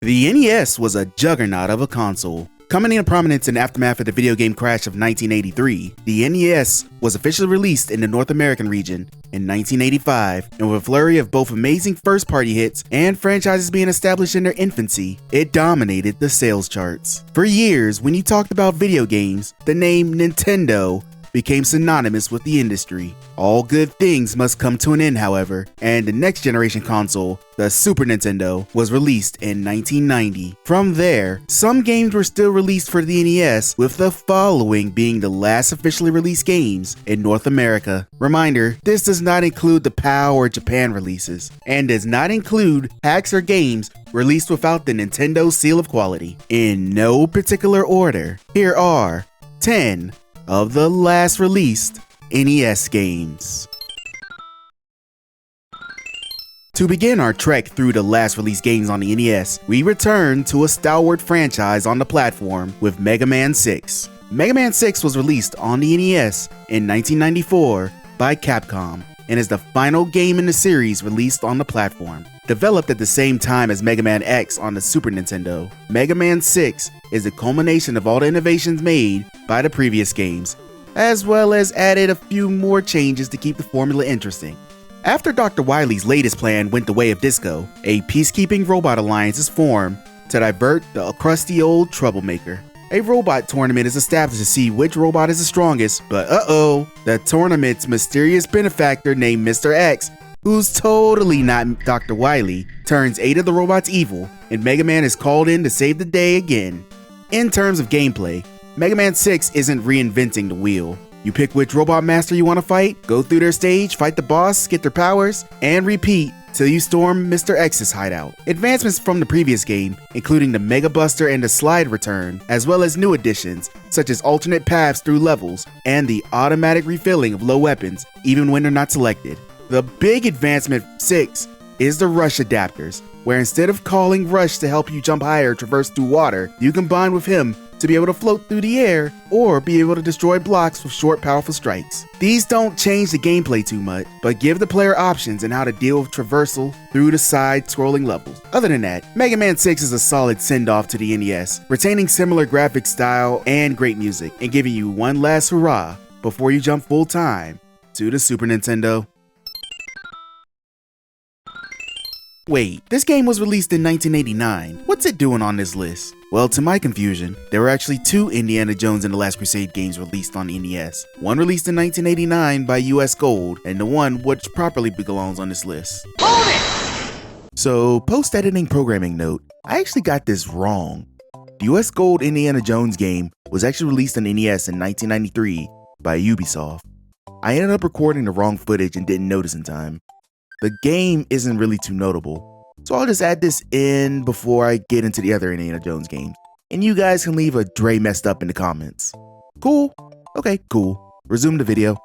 The NES was a juggernaut of a console. Coming into prominence in the aftermath of the video game crash of 1983, the NES was officially released in the North American region in 1985, and with a flurry of both amazing first-party hits and franchises being established in their infancy, it dominated the sales charts. For years, when you talked about video games, the name Nintendo became synonymous with the industry. All good things must come to an end, however, and the next generation console, the Super Nintendo, was released in 1990. From there, some games were still released for the NES, with the following being the last officially released games in North America. Reminder, this does not include the PAL or Japan releases, and does not include hacks or games released without the Nintendo seal of quality. In no particular order, here are 10 of the last released NES games. To begin our trek through the last released games on the NES, we return to a stalwart franchise on the platform with Mega Man 6. Mega Man 6 was released on the NES in 1994 by Capcom and is the final game in the series released on the platform. Developed at the same time as Mega Man X on the Super Nintendo, Mega Man 6 is the culmination of all the innovations made by the previous games, as well as added a few more changes to keep the formula interesting. After Dr. Wily's latest plan went the way of disco, a peacekeeping robot alliance is formed to divert the crusty old troublemaker. A robot tournament is established to see which robot is the strongest, but the tournament's mysterious benefactor named Mr. X, who's totally not Dr. Wily, turns 8 of the robots evil, and Mega Man is called in to save the day again. In terms of gameplay, Mega Man 6 isn't reinventing the wheel. You pick which robot master you want to fight, go through their stage, fight the boss, get their powers, and repeat till you storm Mr. X's hideout. Advancements from the previous game, including the Mega Buster and the Slide return, as well as new additions, such as alternate paths through levels, and the automatic refilling of low weapons, even when they're not selected. The big advancement 6 is the Rush adapters, where instead of calling Rush to help you jump higher or traverse through water, you combine with him to be able to float through the air or be able to destroy blocks with short, powerful strikes. These don't change the gameplay too much, but give the player options in how to deal with traversal through the side-scrolling levels. Other than that, Mega Man 6 is a solid send-off to the NES, retaining similar graphic style and great music, and giving you one last hurrah before you jump full-time to the Super Nintendo. Wait, this game was released in 1989. What's it doing on this list? Well, to my confusion, there were actually 2 Indiana Jones and the Last Crusade games released on the NES. One released in 1989 by US Gold, and the one which properly belongs on this list. Hold it! So, post-editing programming note, I actually got this wrong. The US Gold Indiana Jones game was actually released on the NES in 1993 by Ubisoft. I ended up recording the wrong footage and didn't notice in time. The game isn't really too notable, so I'll just add this in before I get into the other Indiana Jones games, and you guys can leave a Dre messed up in the comments. Cool? Okay, cool. Resume the video.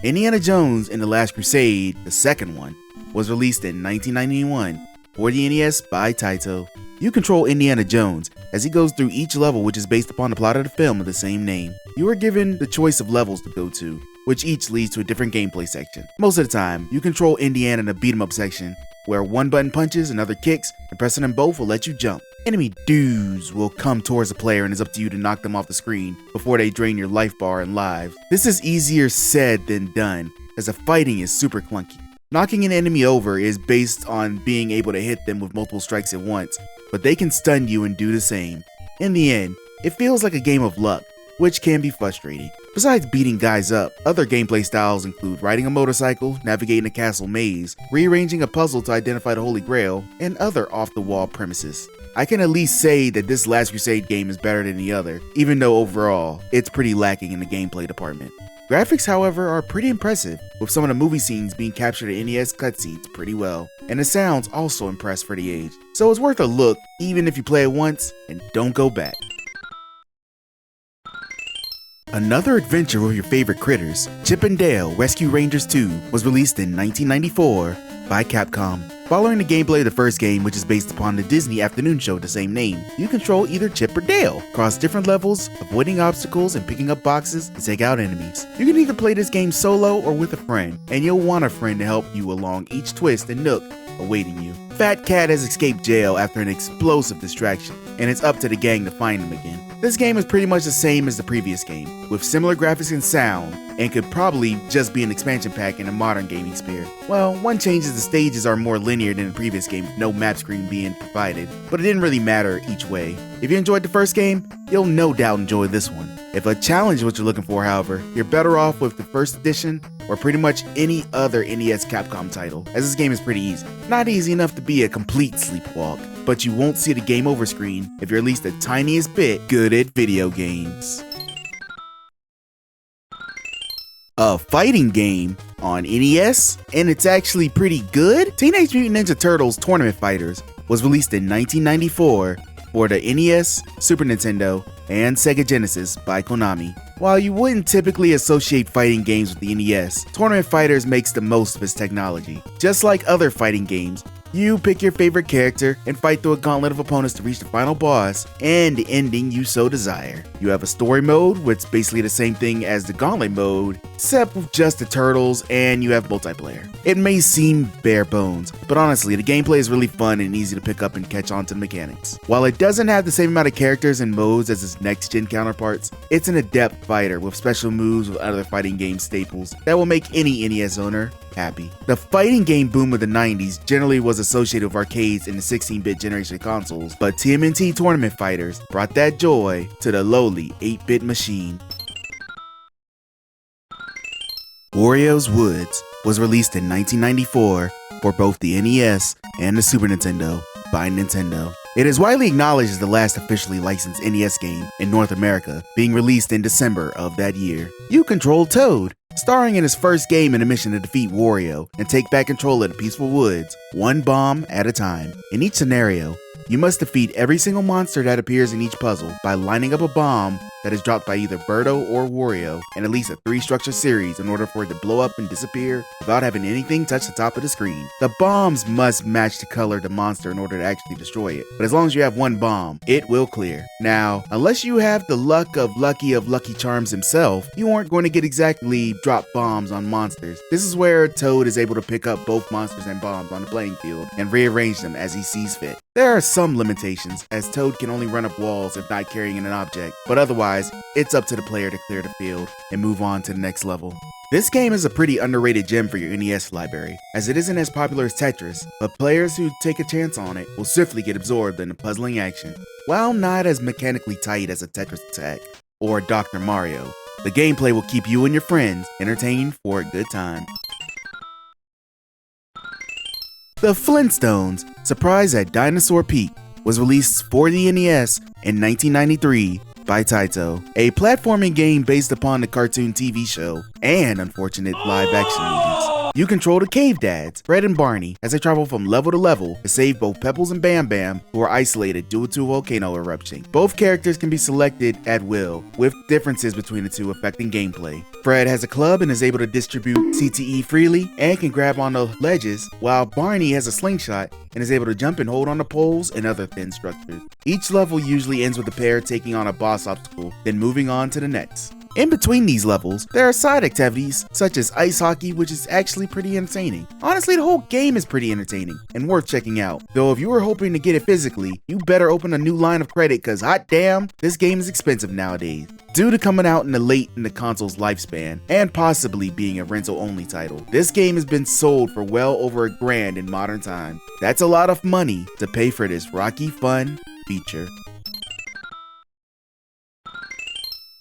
Indiana Jones and the Last Crusade, the second one, was released in 1991 for the NES by Taito. You control Indiana Jones as he goes through each level, which is based upon the plot of the film of the same name. You are given the choice of levels to go to, which each leads to a different gameplay section. Most of the time, you control Indiana in a beat-em-up section, where one button punches, another kicks, and pressing them both will let you jump. Enemy dudes will come towards the player and it's up to you to knock them off the screen before they drain your life bar and lives. This is easier said than done, as the fighting is super clunky. Knocking an enemy over is based on being able to hit them with multiple strikes at once, but they can stun you and do the same. In the end, it feels like a game of luck, which can be frustrating. Besides beating guys up, other gameplay styles include riding a motorcycle, navigating a castle maze, rearranging a puzzle to identify the Holy Grail, and other off-the-wall premises. I can at least say that this Last Crusade game is better than the other, even though overall, it's pretty lacking in the gameplay department. Graphics, however, are pretty impressive, with some of the movie scenes being captured in NES cutscenes pretty well, and the sounds also impress for the age, so it's worth a look even if you play it once and don't go back. Another adventure with your favorite critters, Chip and Dale Rescue Rangers 2, was released in 1994 by Capcom. Following the gameplay of the first game, which is based upon the Disney afternoon show of the same name, you control either Chip or Dale, cross different levels, avoiding obstacles and picking up boxes to take out enemies. You can either play this game solo or with a friend, and you'll want a friend to help you along each twist and nook awaiting you. fat cat has escaped jail after an explosive distraction, and it's up to the gang to find him again. This game is pretty much the same as the previous game, with similar graphics and sound, and could probably just be an expansion pack in a modern gaming sphere. Well, one change is the stages are more linear than the previous game, with no map screen being provided, but it didn't really matter each way. If you enjoyed the first game, you'll no doubt enjoy this one. If a challenge is what you're looking for, however, you're better off with the first edition or pretty much any other NES Capcom title, as this game is pretty easy. Not easy enough to be a complete sleepwalk, but you won't see the game over screen if you're at least the tiniest bit good at video games. A fighting game on NES, and it's actually pretty good? Teenage Mutant Ninja Turtles Tournament Fighters was released in 1994 for the NES, Super Nintendo, and Sega Genesis by Konami. While you wouldn't typically associate fighting games with the NES, Tournament Fighters makes the most of its technology. Just like other fighting games, you pick your favorite character and fight through a gauntlet of opponents to reach the final boss and the ending you so desire. You have a story mode, which is basically the same thing as the gauntlet mode, except with just the turtles, and you have multiplayer. It may seem bare bones, but honestly, the gameplay is really fun and easy to pick up and catch on to the mechanics. While it doesn't have the same amount of characters and modes as its next-gen counterparts, it's an adept fighter with special moves with other fighting game staples that will make any NES owner happy. The fighting game boom of the 90s generally was associated with arcades and the 16-bit generation consoles, but TMNT Tournament Fighters brought that joy to the lowly 8-bit machine. Wario's Woods was released in 1994 for both the NES and the Super Nintendo by Nintendo. It is widely acknowledged as the last officially licensed NES game in North America, being released in December of that year. You control Toad, starring in his first game in a mission to defeat Wario and take back control of the peaceful woods, one bomb at a time. In each scenario, you must defeat every single monster that appears in each puzzle by lining up a bomb that is dropped by either Birdo or Wario in at least a 3-structure series in order for it to blow up and disappear without having anything touch the top of the screen. The bombs must match the color of the monster in order to actually destroy it, but as long as you have one bomb, it will clear. Now, unless you have the luck of Lucky Charms himself, you aren't going to get exactly drop bombs on monsters. This is where Toad is able to pick up both monsters and bombs on the playing field and rearrange them as he sees fit. There are some limitations, as Toad can only run up walls if not carrying an object, but otherwise, it's up to the player to clear the field and move on to the next level. This game is a pretty underrated gem for your NES library, as it isn't as popular as Tetris, but players who take a chance on it will swiftly get absorbed in the puzzling action. While not as mechanically tight as a Tetris Attack or Dr. Mario, the gameplay will keep you and your friends entertained for a good time. The Flintstones Surprise at Dinosaur Peak was released for the NES in 1993 by Taito, a platforming game based upon the cartoon TV show and unfortunate live-action movies. You control the Cave Dads, Fred and Barney, as they travel from level to level to save both Pebbles and Bam Bam, who are isolated due to a volcano eruption. Both characters can be selected at will, with differences between the two affecting gameplay. Fred has a club and is able to distribute CTE freely and can grab on the ledges, while Barney has a slingshot and is able to jump and hold on the poles and other thin structures. Each level usually ends with the pair taking on a boss obstacle, then moving on to the next. In between these levels, there are side activities such as ice hockey, which is actually pretty entertaining. Honestly, the whole game is pretty entertaining and worth checking out. Though if you were hoping to get it physically, you better open a new line of credit, cause hot damn, this game is expensive nowadays. Due to coming out in the console's lifespan, and possibly being a rental-only title, this game has been sold for well over $1,000 in modern time. That's a lot of money to pay for this rocky fun feature.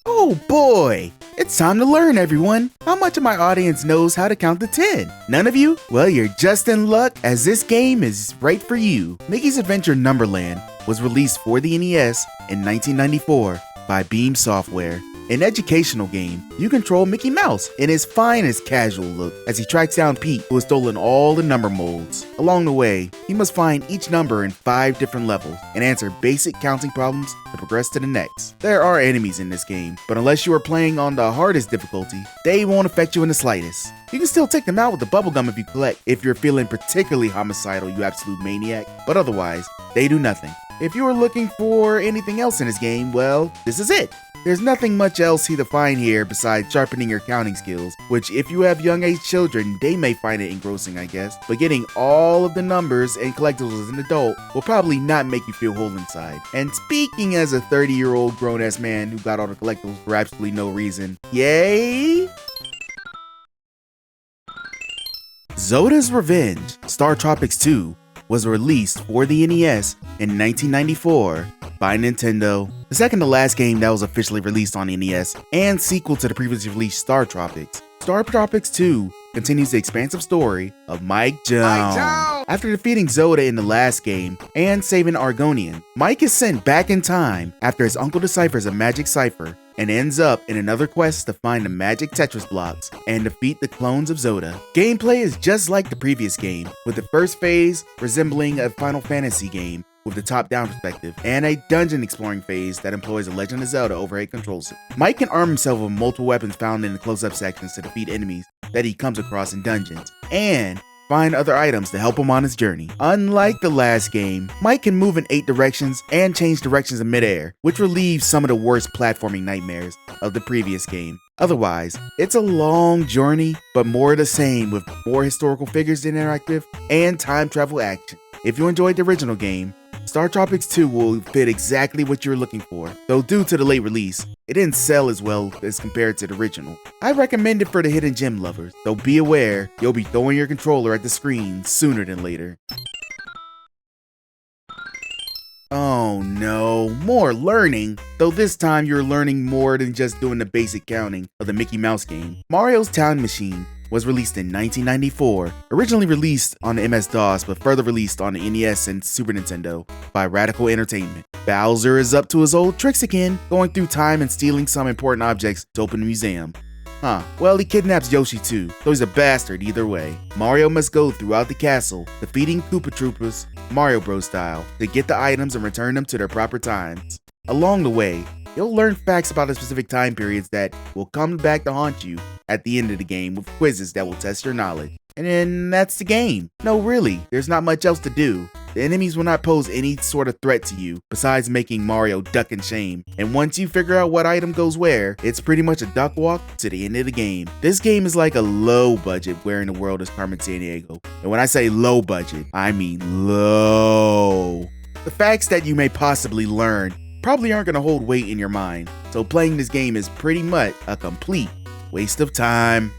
Oh boy! It's time to learn, everyone! How much of my audience knows how to count to 10? None of you? Well, you're just in luck, as this game is right for you. Mickey's Adventure Numberland was released for the NES in 1994 by Beam Software. An educational game, you control Mickey Mouse in his finest casual look as he tracks down Pete, who has stolen all the number molds. Along the way, he must find each number in 5 different levels and answer basic counting problems to progress to the next. There are enemies in this game, but unless you are playing on the hardest difficulty, they won't affect you in the slightest. You can still take them out with the bubblegum if you're feeling particularly homicidal, you absolute maniac, but otherwise, they do nothing. If you are looking for anything else in this game, well, this is it. There's nothing much else to find here besides sharpening your counting skills, which if you have young age children, they may find it engrossing, I guess. But getting all of the numbers and collectibles as an adult will probably not make you feel whole inside. And speaking as a 30-year-old grown-ass man who got all the collectibles for absolutely no reason, yay! Zoda's Revenge, Star Tropics 2, was released for the NES in 1994 by Nintendo, the second to last game that was officially released on NES, and sequel to the previously released Star Tropics. Star Tropics 2 continues the expansive story of Mike Jones. After defeating Zoda in the last game and saving Argonian, Mike is sent back in time after his uncle deciphers a magic cipher and ends up in another quest to find the magic Tetris blocks and defeat the clones of Zoda. Gameplay is just like the previous game, with the first phase resembling a Final Fantasy game with the top-down perspective, and a dungeon exploring phase that employs a Legend of Zelda overhead control system. Mike can arm himself with multiple weapons found in the close-up sections to defeat enemies that he comes across in dungeons, and find other items to help him on his journey. Unlike the last game, Mike can move in 8 directions and change directions in midair, which relieves some of the worst platforming nightmares of the previous game. Otherwise, it's a long journey, but more of the same with more historical figures to interact with and time travel action. If you enjoyed the original game, Star Tropics 2 will fit exactly what you're looking for, though due to the late release, it didn't sell as well as compared to the original. I recommend it for the hidden gem lovers, though be aware, you'll be throwing your controller at the screen sooner than later. Oh no, more learning! Though this time you're learning more than just doing the basic counting of the Mickey Mouse game. Mario's Time Machine was released in 1994, originally released on the MS-DOS but further released on the NES and Super Nintendo by Radical Entertainment. Bowser is up to his old tricks again, going through time and stealing some important objects to open a museum. Well, he kidnaps Yoshi too, though he's a bastard either way. Mario must go throughout the castle, defeating Koopa Troopas, Mario Bros style, to get the items and return them to their proper times. Along the way, you'll learn facts about the specific time periods that will come back to haunt you at the end of the game with quizzes that will test your knowledge. And then that's the game. No, really, there's not much else to do. The enemies will not pose any sort of threat to you, besides making Mario duck in shame. And once you figure out what item goes where, it's pretty much a duck walk to the end of the game. This game is like a low budget Where in the World is Carmen Sandiego. And when I say low budget, I mean low. The facts that you may possibly learn probably aren't going to hold weight in your mind, so playing this game is pretty much a complete waste of time.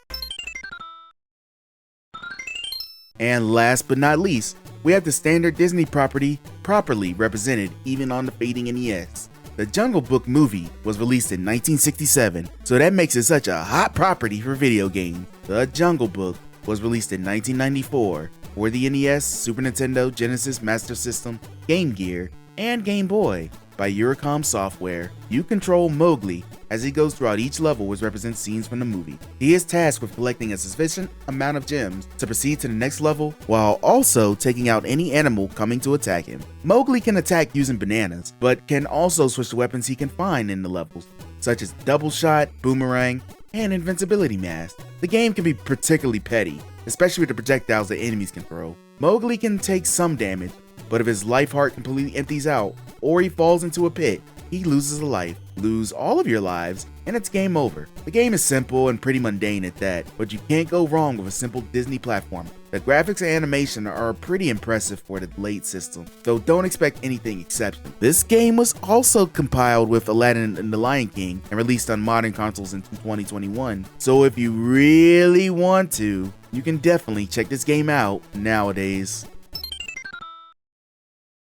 And last but not least, we have the standard Disney property properly represented even on the fading NES. The Jungle Book movie was released in 1967, so that makes it such a hot property for video games. The Jungle Book was released in 1994 for the NES, Super Nintendo, Genesis, Master System, Game Gear, and Game Boy by Eurocom Software. You control Mowgli as he goes throughout each level, which represents scenes from the movie. He is tasked with collecting a sufficient amount of gems to proceed to the next level, while also taking out any animal coming to attack him. Mowgli can attack using bananas, but can also switch to weapons he can find in the levels, such as double shot, boomerang, and invincibility mask. The game can be particularly petty, especially with the projectiles that enemies can throw. Mowgli can take some damage, but if his life heart completely empties out, or he falls into a pit, he loses a life. Lose all of your lives, and it's game over. The game is simple and pretty mundane at that, but you can't go wrong with a simple Disney platform. The graphics and animation are pretty impressive for the late system, though don't expect anything exceptional. This game was also compiled with Aladdin and the Lion King and released on modern consoles in 2021, so if you really want to, you can definitely check this game out nowadays.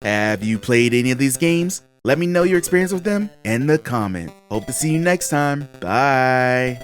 Have you played any of these games? Let me know your experience with them in the comments. Hope to see you next time. Bye.